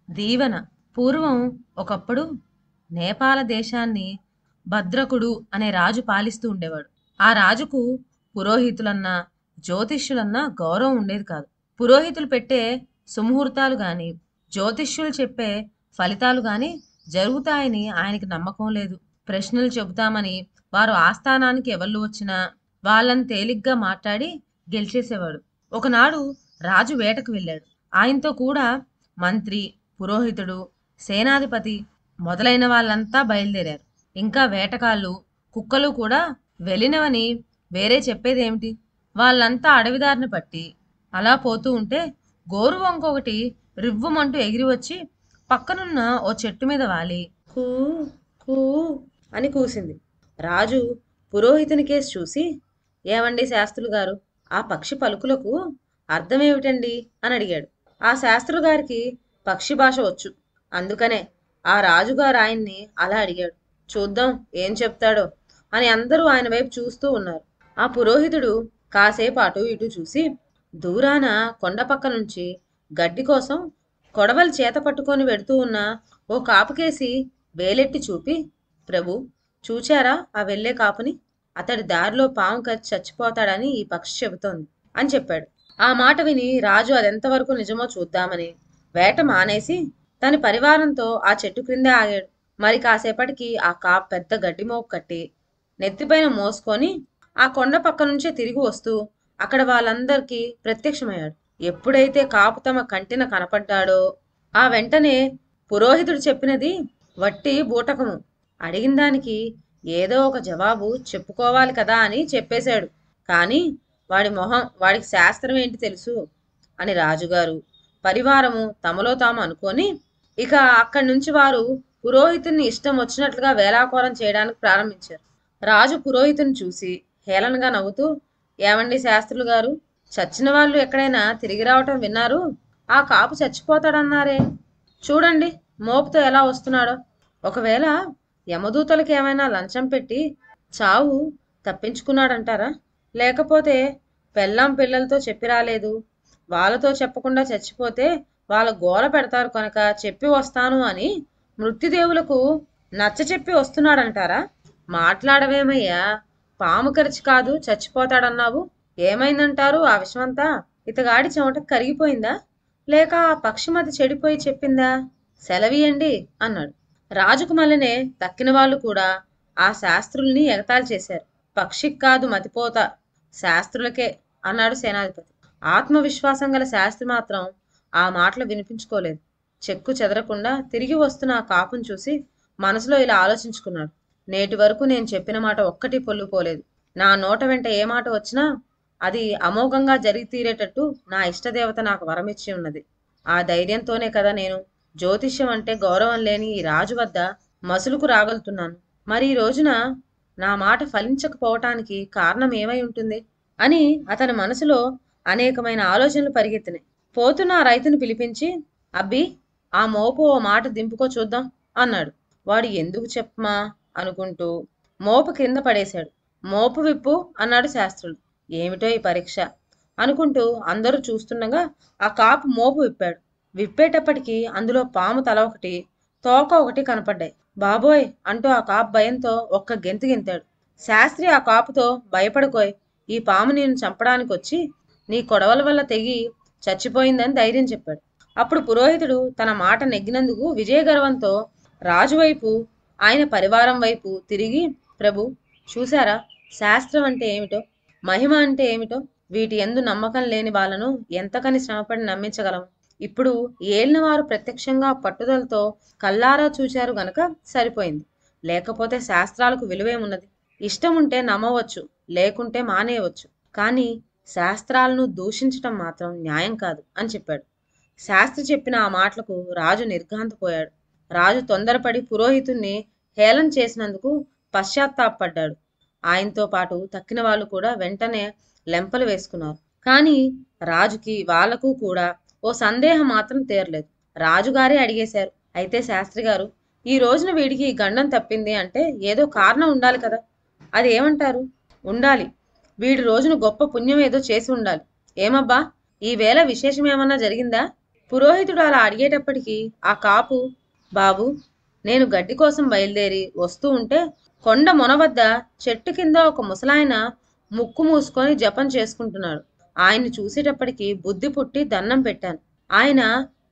దీవెన. పూర్వం ఒకప్పుడు నేపాల దేశాన్ని భద్రకుడు అనే రాజు పాలిస్తూ ఉండేవాడు. ఆ రాజుకు పురోహితులన్నా, జ్యోతిష్యులన్నా గౌరవం ఉండేది కాదు. పురోహితులు పెట్టే సుముహూర్తాలు గాని, జ్యోతిష్యులు చెప్పే ఫలితాలు గాని జరుగుతాయని ఆయనకి నమ్మకం లేదు. ప్రశ్నలు చెబుతామని వారు ఆస్థానానికి ఎవళ్ళు వచ్చినా వాళ్ళని తేలిగ్గా మాట్లాడి గెలిచేసేవాడు. ఒకనాడు రాజు వేటకు వెళ్ళాడు. ఆయనతో కూడా మంత్రి, పురోహితుడు, సేనాధిపతి మొదలైన వాళ్ళంతా బయలుదేరారు. ఇంకా వేటగాళ్ళు, కుక్కలు కూడా వెళ్ళినవని వేరే చెప్పేదేమిటి? వాళ్ళంతా అడవిదారిని పట్టి అలా పోతూ ఉంటే గోరువంక ఒకటి రివ్వుమంటూ ఎగిరి వచ్చి పక్కనున్న ఓ చెట్టు మీద వాలి కూ కూ అని కూసింది. రాజు పురోహితుని కేసి చూసి, ఏమండి శాస్త్రులు గారు, ఆ పక్షి పలుకులకు అర్థమేమిటండి అని అడిగాడు. ఆ శాస్త్రులు గారికి పక్షి భాష వచ్చు. అందుకనే ఆ రాజుగారు ఆయన్ని అలా అడిగాడు. చూద్దాం ఏం చెప్తాడో అని అందరూ ఆయన వైపు చూస్తూ ఉన్నారు. ఆ పురోహితుడు కాసేపు అటు ఇటు చూసి దూరాన కొండ పక్క నుంచి గడ్డి కోసం కొడవలి చేత పట్టుకొని వెడుతూ ఉన్న ఓ కాపుకేసి వేలెట్టి చూపి, ప్రభు చూచారా ఆ వెళ్ళే కాపుని? అతడి దారిలో పాము కచ్చి చచ్చిపోతాడని ఈ పక్షి చెబుతోంది అని చెప్పాడు. ఆ మాట విని రాజు అదెంతవరకు నిజమో చూద్దామని వేట మానేసి తన పరివారంతో ఆ చెట్టు క్రిందే ఆగాడు. మరి కాసేపటికి ఆ కాపు పెద్ద గడ్డి మోపు కట్టి నెత్తిపైన మోసుకొని ఆ కొండ పక్క నుంచే తిరిగి వస్తూ అక్కడ వాళ్ళందరికీ ప్రత్యక్షమయ్యాడు. ఎప్పుడైతే కాపు తమ కంటిన కనపడ్డాడో ఆ వెంటనే పురోహితుడు చెప్పినది వట్టి బూటకము, అడిగిన దానికి ఏదో ఒక జవాబు చెప్పుకోవాలి కదా అని చెప్పేశాడు. కానీ వాడి మొహం, వాడికి శాస్త్రం ఏంటి తెలుసు అని రాజుగారు పరివారము తమలో తాము అనుకొని ఇక అక్కడి నుంచి వారు పురోహితుని ఇష్టం వచ్చినట్లుగా వేలాకోలం చేయడానికి ప్రారంభించారు. రాజు పురోహితుని చూసి హేళనగా నవ్వుతూ, ఏమండి శాస్త్రులు గారు, చచ్చిన వాళ్ళు ఎక్కడైనా తిరిగి రావటం విన్నారు? ఆ కాపు చచ్చిపోతాడన్నారే, చూడండి మోపుతో ఎలా వస్తున్నాడో. ఒకవేళ యమదూతలకు ఏమైనా లంచం పెట్టి చావు తప్పించుకున్నాడంటారా? లేకపోతే పెళ్ళాం పిల్లలతో చెప్పి రాలేదు, వాళ్ళతో చెప్పకుండా చచ్చిపోతే వాళ్ళ గోల పెడతారు కనుక చెప్పి వస్తాను అని మృత్యుదేవులకు నచ్చ చెప్పి వస్తున్నాడంటారా? మాట్లాడవేమయ్యా, పాము కరిచి కాదు చచ్చిపోతాడన్నావు, ఏమైందంటారు ఆ విషమంతా? ఇతగాడి చెమట కరిగిపోయిందా, లేక ఆ పక్షి మతి చెడిపోయి చెప్పిందా? సెలవీయండి అన్నాడు. రాజుకు మళ్ళనే తక్కిన వాళ్ళు కూడా ఆ శాస్త్రుల్ని ఎగతాళి చేశారు. పక్షికి కాదు మతిపోత, శాస్త్రులకే అన్నాడు సేనాధిపతి. ఆత్మవిశ్వాసం గల శాస్త్రి మాత్రం ఆ మాటలు వినిపించుకోలేదు. చెక్కు చెదరకుండా తిరిగి వస్తున్న ఆ కాపును చూసి మనసులో ఇలా ఆలోచించుకున్నాడు. నేటి వరకు నేను చెప్పిన మాట ఒక్కటి పొల్లుపోలేదు. నా నోట వెంట ఏ మాట వచ్చినా అది అమోఘంగా జరిగి తీరేటట్టు నా ఇష్టదేవత నాకు వరమిచ్చి ఉన్నది. ఆ ధైర్యంతోనే కదా నేను జ్యోతిష్యం అంటే గౌరవం లేని ఈ రాజు వద్ద మసులుకు రాగలుగుతున్నాను. మరి ఈ రోజున నా మాట ఫలించకపోవటానికి కారణం ఏమై ఉంటుంది అని అతని మనసులో అనేకమైన ఆలోచనలు పరిగెత్తినాయి. పోతున్న ఆ రైతును పిలిపించి, అబ్బి ఆ మోపు ఓ మాట దింపుకో చూద్దాం అన్నాడు. వాడు ఎందుకు చెప్పమా అనుకుంటూ మోపు కింద పడేశాడు. మోపు విప్పు అన్నాడు శాస్త్రులు. ఏమిటో ఈ పరీక్ష అనుకుంటూ అందరూ చూస్తుండగా ఆ కాపు మోపు విప్పాడు. విప్పేటప్పటికి అందులో పాము తల ఒకటి, తోక ఒకటి కనపడ్డాయి. బాబోయ్ అంటూ ఆ కాపు భయంతో ఒక్క గెంతు గెంతాడు. శాస్త్రి ఆ కాపుతో, భయపడుకోయ్, ఈ పాము నేను చంపడానికి వచ్చి నీ కొడవల వల్ల తెగి చచ్చిపోయిందని ధైర్యం చెప్పాడు. అప్పుడు పురోహితుడు తన మాట నెగ్గినందుకు విజయగర్వంతో రాజు వైపు, ఆయన పరివారం వైపు తిరిగి, ప్రభు చూశారా శాస్త్రం అంటే ఏమిటో, మహిమ అంటే ఏమిటో, వీటి యందు నమ్మకం లేని వాళ్ళను ఎంతకని శ్రమపడి నమ్మించగలము? ఇప్పుడు ఏలిన వారు ప్రత్యక్షంగా పట్టుదలతో కల్లారా చూశారు గనక సరిపోయింది. లేకపోతే శాస్త్రాలకు విలువేమున్నది? ఇష్టం ఉంటే నమ్మవచ్చు, లేకుంటే మానేయవచ్చు, కానీ శాస్త్రాలను దూషించటం మాత్రం న్యాయం కాదు అని చెప్పాడు. శాస్త్రి చెప్పిన ఆ మాటలకు రాజు నిర్ఘాంతపోయాడు. రాజు తొందరపడి పురోహితుణ్ణి హేళన చేసినందుకు పశ్చాత్తాపడ్డాడు. ఆయనతో పాటు తక్కిన వాళ్ళు కూడా వెంటనే లెంపలు వేసుకున్నారు. కానీ రాజుకి వాళ్లకు కూడా ఓ సందేహం మాత్రం తీరలేదు. రాజుగారే అడిగేశారు, అయితే శాస్త్రి గారు, ఈ రోజున వీడికి గండం తప్పింది అంటే ఏదో కారణం ఉండాలి కదా, అది ఏమంటారు? ఉండాలి. వీడి రోజున గొప్ప పుణ్యం ఏదో చేసి ఉండాలి. ఏమబ్బా, ఈవేళ విశేషం ఏమన్నా జరిగిందా? పురోహితుడు అలా అడిగేటప్పటికి ఆ కాపు, బాబు, నేను గడ్డి కోసం బయలుదేరి వస్తూ ఉంటే కొండ మొన వద్ద చెట్టు కింద ఒక ముసలాయన ముక్కు మూసుకొని జపం చేసుకుంటున్నాడు. ఆయన్ని చూసేటప్పటికి బుద్ధి పుట్టి దండం పెట్టాను. ఆయన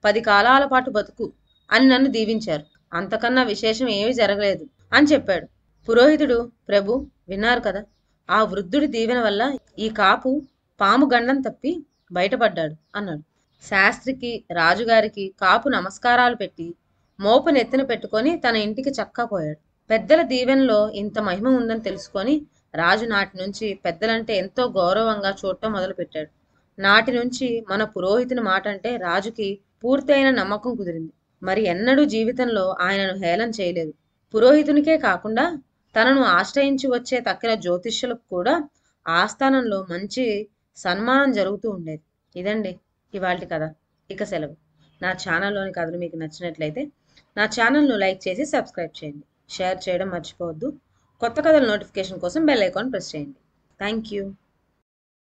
10 కాలాల పాటు బతుకు అని నన్ను దీవించారు. అంతకన్నా విశేషం ఏమీ జరగలేదు అని చెప్పాడు. పురోహితుడు, ప్రభు, విన్నారు కదా, ఆ వృద్ధుడి దీవెన వల్ల ఈ కాపు పాము గండం తప్పి బయటపడ్డాడు అన్నాడు. శాస్త్రికి, రాజుగారికి కాపు నమస్కారాలు పెట్టి మోపు నెత్తిన పెట్టుకొని తన ఇంటికి చక్కా పోయాడు. పెద్దల దీవెనలో ఇంత మహిమ ఉందని తెలుసుకొని రాజు నాటి నుంచి పెద్దలంటే ఎంతో గౌరవంగా చూడటం మొదలుపెట్టాడు. నాటి నుంచి మన పురోహితుని మాట అంటే రాజుకి పూర్తయిన నమ్మకం కుదిరింది. మరి ఎన్నడూ జీవితంలో ఆయనను హేళన చేయలేదు. పురోహితునికే కాకుండా తనను ఆశ్రయించి వచ్చే తక్కిన జ్యోతిష్యులకు కూడా ఆస్థానంలో మంచి సన్మానం జరుగుతూ ఉండేది. ఇదండి ఇవాల్టి కథ. ఇక సెలవు. నా ఛానల్లోని కథలు మీకు నచ్చినట్లయితే నా ఛానల్ను లైక్ చేసి సబ్స్క్రైబ్ చేయండి. షేర్ చేయడం మర్చిపోవద్దు. కొత్త కథల నోటిఫికేషన్ కోసం బెల్ ఐకాన్ ప్రెస్ చేయండి. Thank you.